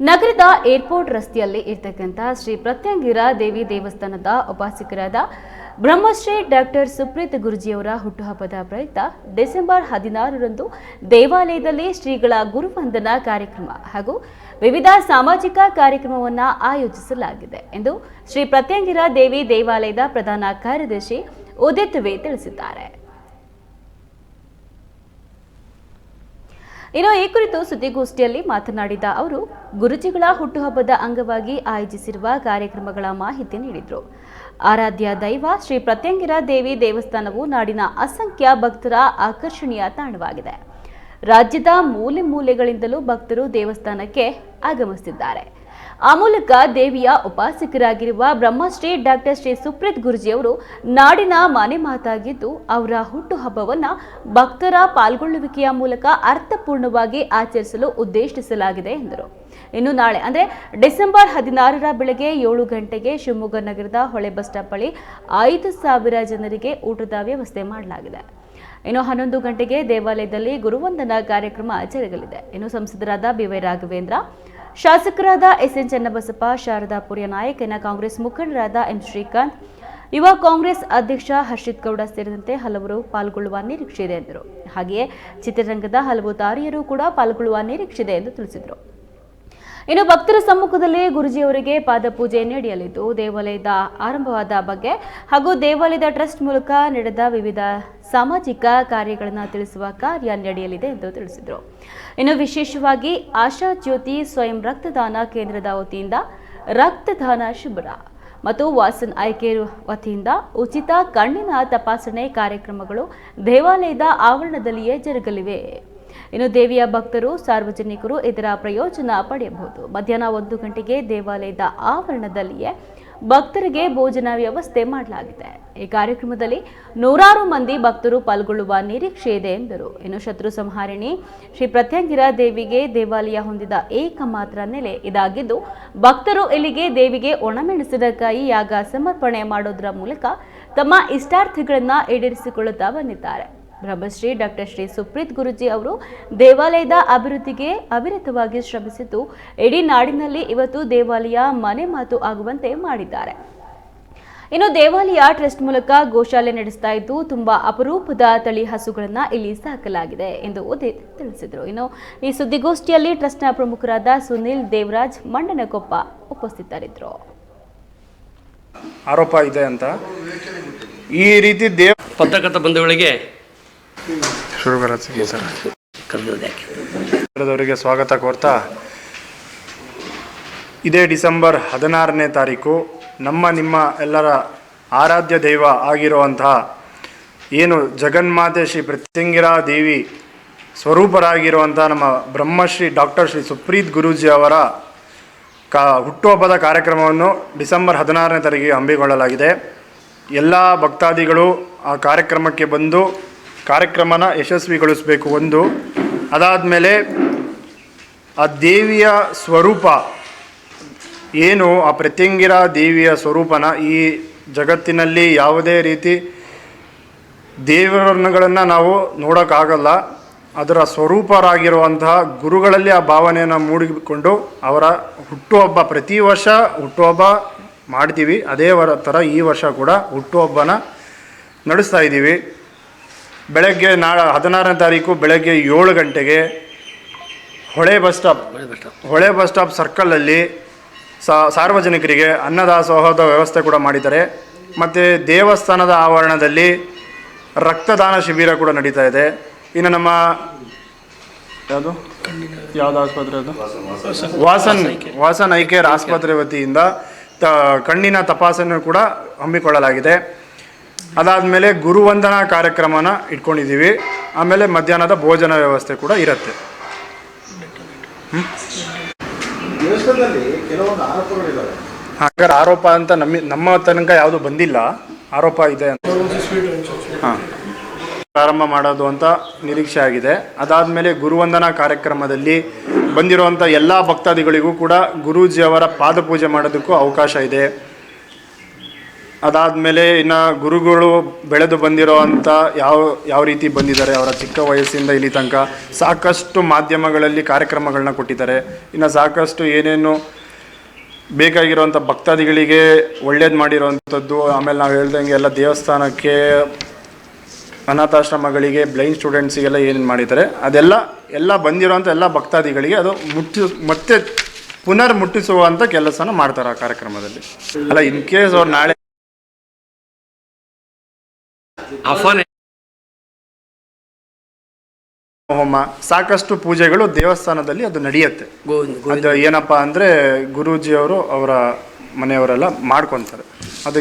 ನಗರದ ಏರ್ಪೋರ್ಟ್ ರಸ್ತೆಯಲ್ಲಿ ಇರತಕ್ಕಂಥ ಶ್ರೀ ಪ್ರತ್ಯಂಗಿರ ದೇವಿ ದೇವಸ್ಥಾನದ ಉಪಾಸಕರಾದ ಬ್ರಹ್ಮಶ್ರೀ ಡಾಕ್ಟರ್ ಸುಪ್ರೀತ್ ಗುರುಜಿಯವರ ಹುಟ್ಟುಹಬ್ಬದ ಪ್ರಯುಕ್ತ ಡಿಸೆಂಬರ್ 16ರಂದು ದೇವಾಲಯದಲ್ಲಿ ಶ್ರೀಗಳ ಗುರುವಂದನಾ ಕಾರ್ಯಕ್ರಮ ಹಾಗೂ ವಿವಿಧ ಸಾಮಾಜಿಕ ಕಾರ್ಯಕ್ರಮವನ್ನು ಆಯೋಜಿಸಲಾಗಿದೆ ಎಂದು ಶ್ರೀ ಪ್ರತ್ಯಂಗಿರ ದೇವಿ ದೇವಾಲಯದ ಪ್ರಧಾನ ಕಾರ್ಯದರ್ಶಿ ಉದಿತ್ ವಿ ತಿಳಿಸಿದ್ದಾರೆ. ಇನ್ನು ಈ ಕುರಿತು ಸುದ್ದಿಗೋಷ್ಠಿಯಲ್ಲಿ ಮಾತನಾಡಿದ ಅವರು ಗುರುಜಿಗಳ ಹುಟ್ಟುಹಬ್ಬದ ಅಂಗವಾಗಿ ಆಯೋಜಿಸಿರುವ ಕಾರ್ಯಕ್ರಮಗಳ ಮಾಹಿತಿ ನೀಡಿದರು. ಆರಾಧ್ಯ ದೈವ ಶ್ರೀ ಪ್ರತ್ಯಂಗಿರ ದೇವಿ ದೇವಸ್ಥಾನವು ನಾಡಿನ ಅಸಂಖ್ಯ ಭಕ್ತರ ಆಕರ್ಷಣೀಯ ತಾಣವಾಗಿದೆ. ರಾಜ್ಯದ ಮೂಲೆ ಮೂಲೆಗಳಿಂದಲೂ ಭಕ್ತರು ದೇವಸ್ಥಾನಕ್ಕೆ ಆಗಮಿಸುತ್ತಿದ್ದಾರೆ. ಆ ಮೂಲಕ ದೇವಿಯ ಉಪಾಸಕರಾಗಿರುವ ಬ್ರಹ್ಮಶ್ರೀ ಡಾಕ್ಟರ್ ಶ್ರೀ ಸುಪ್ರೀತ್ ಗುರುಜಿಯವರು ನಾಡಿನ ಮನೆ ಮಾತಾಗಿದ್ದು ಅವರ ಹುಟ್ಟುಹಬ್ಬವನ್ನು ಭಕ್ತರ ಪಾಲ್ಗೊಳ್ಳುವಿಕೆಯ ಮೂಲಕ ಅರ್ಥಪೂರ್ಣವಾಗಿ ಆಚರಿಸಲು ಉದ್ದೇಶಿಸಲಾಗಿದೆ ಎಂದರು. ಇನ್ನು ನಾಳೆ ಅಂದರೆ ಡಿಸೆಂಬರ್ 16ರ ಬೆಳಗ್ಗೆ 7 ಗಂಟೆಗೆ ಶಿವಮೊಗ್ಗ ನಗರದ ಹೊಳೆ ಬಸ್ ಸ್ಟಾಪ್ ಬಳಿ 5,000 ಜನರಿಗೆ ಊಟದ ವ್ಯವಸ್ಥೆ ಮಾಡಲಾಗಿದೆ. ಇನ್ನು 11 ಗಂಟೆಗೆ ದೇವಾಲಯದಲ್ಲಿ ಗುರುವಂದನಾ ಕಾರ್ಯಕ್ರಮ ಜರುಗಲಿದೆ. ಇನ್ನು ಸಂಸದರಾದ ಬಿ.ವೈ. ರಾಘವೇಂದ್ರ, ಶಾಸಕರಾದ ಎಸ್.ಎನ್. ಚನ್ನಬಸಪ್ಪ, ಶಾರದಾ ಪುರಿಯ ನಾಯಕನ ಕಾಂಗ್ರೆಸ್ ಮುಖಂಡರಾದ ಎಂ. ಶ್ರೀಕಾಂತ್, ಯುವ ಕಾಂಗ್ರೆಸ್ ಅಧ್ಯಕ್ಷ ಹರ್ಷಿತ್ ಗೌಡ ಸೇರಿದಂತೆ ಹಲವರು ಪಾಲ್ಗೊಳ್ಳುವ ನಿರೀಕ್ಷೆ ಇದೆ ಎಂದರು. ಹಾಗೆಯೇ ಚಿತ್ರರಂಗದ ಹಲವು ತಾರೆಯರು ಕೂಡ ಪಾಲ್ಗೊಳ್ಳುವ ನಿರೀಕ್ಷೆ ಇದೆ ಎಂದು ತಿಳಿಸಿದರು. ಇನ್ನು ಭಕ್ತರ ಸಮ್ಮುಖದಲ್ಲಿ ಗುರುಜಿಯವರಿಗೆ ಪಾದಪೂಜೆ ನಡೆಯಲಿದ್ದು ದೇವಾಲಯದ ಆರಂಭವಾದ ಬಗ್ಗೆ ಹಾಗೂ ದೇವಾಲಯದ ಟ್ರಸ್ಟ್ ಮೂಲಕ ನಡೆದ ವಿವಿಧ ಸಾಮಾಜಿಕ ಕಾರ್ಯಗಳನ್ನು ತಿಳಿಸುವ ಕಾರ್ಯ ನಡೆಯಲಿದೆ ಎಂದು ತಿಳಿಸಿದರು. ಇನ್ನು ವಿಶೇಷವಾಗಿ ಆಶಾ ಜ್ಯೋತಿ ಸ್ವಯಂ ರಕ್ತದಾನ ಕೇಂದ್ರದ ವತಿಯಿಂದ ರಕ್ತದಾನ ಶಿಬಿರ ಮತ್ತು ವಾಸನ್ ಐ ಕೇರ್ ವತಿಯಿಂದ ಉಚಿತ ಕಣ್ಣಿನ ತಪಾಸಣೆ ಕಾರ್ಯಕ್ರಮಗಳು ದೇವಾಲಯದ ಆವರಣದಲ್ಲಿಯೇ ಜರುಗಲಿವೆ. ಇನ್ನು ದೇವಿಯ ಭಕ್ತರು ಸಾರ್ವಜನಿಕರು ಇದರ ಪ್ರಯೋಜನ ಪಡೆಯಬಹುದು. ಮಧ್ಯಾಹ್ನ 1 ಗಂಟೆಗೆ ದೇವಾಲಯದ ಆವರಣದಲ್ಲಿಯೇ ಭಕ್ತರಿಗೆ ಭೋಜನ ವ್ಯವಸ್ಥೆ ಮಾಡಲಾಗಿದೆ. ಈ ಕಾರ್ಯಕ್ರಮದಲ್ಲಿ ನೂರಾರು ಮಂದಿ ಭಕ್ತರು ಪಾಲ್ಗೊಳ್ಳುವ ನಿರೀಕ್ಷೆ ಇದೆ ಎಂದರು. ಇನ್ನು ಶತ್ರು ಸಂಹಾರಿಣಿ ಶ್ರೀ ಪ್ರತ್ಯಂಗಿರ ದೇವಿಗೆ ದೇವಾಲಯ ಹೊಂದಿದ ಏಕಮಾತ್ರ ನೆಲೆ ಇದಾಗಿದ್ದು ಭಕ್ತರು ಇಲ್ಲಿಗೆ ದೇವಿಗೆ ಒಣಮೆಣಸಿನಕಾಯಿ ಯಾಗ ಸಮರ್ಪಣೆ ಮಾಡೋದರ ಮೂಲಕ ತಮ್ಮ ಇಷ್ಟಾರ್ಥಗಳನ್ನು ಈಡೇರಿಸಿಕೊಳ್ಳುತ್ತಾ ಬಂದಿದ್ದಾರೆ. ಬ್ರಹ್ಮಶ್ರೀ ಡಾಕ್ಟರ್ ಶ್ರೀ ಸುಪ್ರೀತ್ ಗುರುಜಿ ಅವರು ದೇವಾಲಯದ ಅಭಿವೃದ್ಧಿಗೆ ಅವಿರತವಾಗಿ ಶ್ರಮಿಸಿದ್ದು ಇಡೀ ನಾಡಿನಲ್ಲಿ ಇವತ್ತು ದೇವಾಲಯ ಮನೆ ಮಾತು ಆಗುವಂತೆ ಮಾಡಿದ್ದಾರೆ. ಇನ್ನು ದೇವಾಲಯ ಟ್ರಸ್ಟ್ ಮೂಲಕ ಗೋಶಾಲೆ ನಡೆಸ್ತಾ ಇದ್ದು ತುಂಬಾ ಅಪರೂಪದ ತಳಿ ಹಸುಗಳನ್ನು ಇಲ್ಲಿ ಸಾಕಲಾಗಿದೆ ಎಂದು ಉದಿತ್ ತಿಳಿಸಿದರು. ಇನ್ನು ಈ ಸುದ್ದಿಗೋಷ್ಠಿಯಲ್ಲಿ ಟ್ರಸ್ಟ್ನ ಪ್ರಮುಖರಾದ ಸುನಿಲ್, ದೇವರಾಜ್, ಮಂಡನಕೊಪ್ಪ ಉಪಸ್ಥಿತರಿದ್ದರು. ಆರೋಪ ಇದೆ ಅಂತ ಈ ರೀತಿ ಪತ್ರಕರ್ತ ಬಂಧುಗಳಿಗೆ ಅವರಿಗೆ ಸ್ವಾಗತ ಕೋರ್ತಾ, ಇದೇ ಡಿಸೆಂಬರ್ 16ನೇ ತಾರೀಕು ನಿಮ್ಮ ಎಲ್ಲರ ಆರಾಧ್ಯ ದೈವ ಆಗಿರುವಂತಹ ಏನು ಜಗನ್ಮಾತೆ ಶ್ರೀ ಪ್ರತ್ಯಂಗಿರಾ ದೇವಿ ಸ್ವರೂಪರಾಗಿರುವಂಥ ನಮ್ಮ ಬ್ರಹ್ಮಶ್ರೀ ಡಾಕ್ಟರ್ ಶ್ರೀ ಸುಪ್ರೀತ್ ಗುರೂಜಿ ಅವರ ಹುಟ್ಟುಹಬ್ಬದ ಕಾರ್ಯಕ್ರಮವನ್ನು ಡಿಸೆಂಬರ್ 16ನೇ ತಾರೀಕಿಗೆ ಹಮ್ಮಿಕೊಳ್ಳಲಾಗಿದೆ. ಎಲ್ಲ ಭಕ್ತಾದಿಗಳು ಆ ಕಾರ್ಯಕ್ರಮಕ್ಕೆ ಬಂದು ಕಾರ್ಯಕ್ರಮನ ಯಶಸ್ವಿಗೊಳಿಸಬೇಕು. ಒಂದು ಅದಾದಮೇಲೆ ಆ ದೇವಿಯ ಸ್ವರೂಪ ಏನು, ಆ ಪ್ರತ್ಯಂಗಿರಾ ದೇವಿಯ ಸ್ವರೂಪನ ಈ ಜಗತ್ತಿನಲ್ಲಿ ಯಾವುದೇ ರೀತಿ ದೇವರುಗಳನ್ನು ನಾವು ನೋಡೋಕ್ಕಾಗಲ್ಲ. ಅದರ ಸ್ವರೂಪರಾಗಿರುವಂತಹ ಗುರುಗಳಲ್ಲಿ ಆ ಭಾವನೆಯನ್ನು ಮೂಡಿಕೊಂಡು ಅವರ ಹುಟ್ಟುಹಬ್ಬ ಪ್ರತಿ ವರ್ಷ ಹುಟ್ಟುಹಬ್ಬ ಮಾಡ್ತೀವಿ. ಅದೇ ಥರ ಈ ವರ್ಷ ಕೂಡ ಹುಟ್ಟುಹಬ್ಬನ ನಡೆಸ್ತಾ ಇದ್ದೀವಿ. ಬೆಳಗ್ಗೆ 16ನೇ ತಾರೀಕು ಬೆಳಗ್ಗೆ 7 ಗಂಟೆಗೆ ಹೊಳೆ ಬಸ್ ಸ್ಟಾಪ್ ಸರ್ಕಲಲ್ಲಿ ಸಾರ್ವಜನಿಕರಿಗೆ ಅನ್ನದಾಸೋಹದ ವ್ಯವಸ್ಥೆ ಕೂಡ ಮಾಡಿದ್ದಾರೆ. ಮತ್ತು ದೇವಸ್ಥಾನದ ಆವರಣದಲ್ಲಿ ರಕ್ತದಾನ ಶಿಬಿರ ಕೂಡ ನಡೀತಾ ಇದೆ. ಇನ್ನು ನಮ್ಮ ಯಾವುದು ಆಸ್ಪತ್ರೆ ಅದು ವಾಸನ್ ಐ ಕೇರ್ ಆಸ್ಪತ್ರೆ ವತಿಯಿಂದ ಕಣ್ಣಿನ ತಪಾಸಣೆ ಕೂಡ ಹಮ್ಮಿಕೊಳ್ಳಲಾಗಿದೆ. ಅದಾದಮೇಲೆ ಗುರುವಂದನಾ ಕಾರ್ಯಕ್ರಮನ ಇಟ್ಕೊಂಡಿದ್ದೀವಿ. ಆಮೇಲೆ ಮಧ್ಯಾಹ್ನದ ಭೋಜನ ವ್ಯವಸ್ಥೆ ಕೂಡ ಇರುತ್ತೆ. ಹಾಗಾದ್ರೆ ಆರೋಪ ಅಂತ ನಮ್ಮ ತನಕ ಯಾವುದು ಬಂದಿಲ್ಲ. ಆರೋಪ ಇದೆ ಅಂತ ಪ್ರಾರಂಭ ಮಾಡೋದು ಅಂತ ನಿರೀಕ್ಷೆ ಆಗಿದೆ. ಅದಾದಮೇಲೆ ಗುರುವಂದನಾ ಕಾರ್ಯಕ್ರಮದಲ್ಲಿ ಬಂದಿರುವಂಥ ಎಲ್ಲ ಭಕ್ತಾದಿಗಳಿಗೂ ಕೂಡ ಗುರೂಜಿಯವರ ಪಾದಪೂಜೆ ಮಾಡೋದಕ್ಕೂ ಅವಕಾಶ ಇದೆ. ಅದಾದಮೇಲೆ ಇನ್ನು ಗುರುಗಳು ಬೆಳೆದು ಬಂದಿರೋ ಅಂಥ ಯಾವ ರೀತಿ ಬಂದಿದ್ದಾರೆ, ಅವರ ಚಿಕ್ಕ ವಯಸ್ಸಿಂದ ಇಲ್ಲಿ ತನಕ ಸಾಕಷ್ಟು ಮಾಧ್ಯಮಗಳಲ್ಲಿ ಕಾರ್ಯಕ್ರಮಗಳನ್ನ ಕೊಟ್ಟಿದ್ದಾರೆ. ಇನ್ನು ಸಾಕಷ್ಟು ಏನೇನು ಬೇಕಾಗಿರೋವಂಥ ಭಕ್ತಾದಿಗಳಿಗೆ ಒಳ್ಳೇದು ಮಾಡಿರೋವಂಥದ್ದು. ಆಮೇಲೆ ನಾವು ಹೇಳ್ದಂಗೆ ಎಲ್ಲ ದೇವಸ್ಥಾನಕ್ಕೆ, ಅನಾಥಾಶ್ರಮಗಳಿಗೆ, ಬ್ಲೈಂಡ್ ಸ್ಟೂಡೆಂಟ್ಸಿಗೆಲ್ಲ ಏನೇನು ಮಾಡಿದ್ದಾರೆ ಎಲ್ಲ ಬಂದಿರೋವಂಥ ಎಲ್ಲ ಭಕ್ತಾದಿಗಳಿಗೆ ಅದು ಮತ್ತೆ ಮುಟ್ಟಿಸುವಂಥ ಕೆಲಸನ ಮಾಡ್ತಾರೆ ಆ ಕಾರ್ಯಕ್ರಮದಲ್ಲಿ. ಅಲ್ಲ, ಇನ್ ಕೇಸ್ ಅವ್ರು ನಾಳೆ ಹೋಮ ಸಾಕಷ್ಟು ಪೂಜೆಗಳು ದೇವಸ್ಥಾನದಲ್ಲಿ ಅದು ನಡೆಯುತ್ತೆ. ಅದು ಏನಪ್ಪಾ ಅಂದರೆ ಗುರೂಜಿಯವರು ಅವರ ಮನೆಯವರೆಲ್ಲ ಮಾಡ್ಕೊತಾರೆ. ಅದು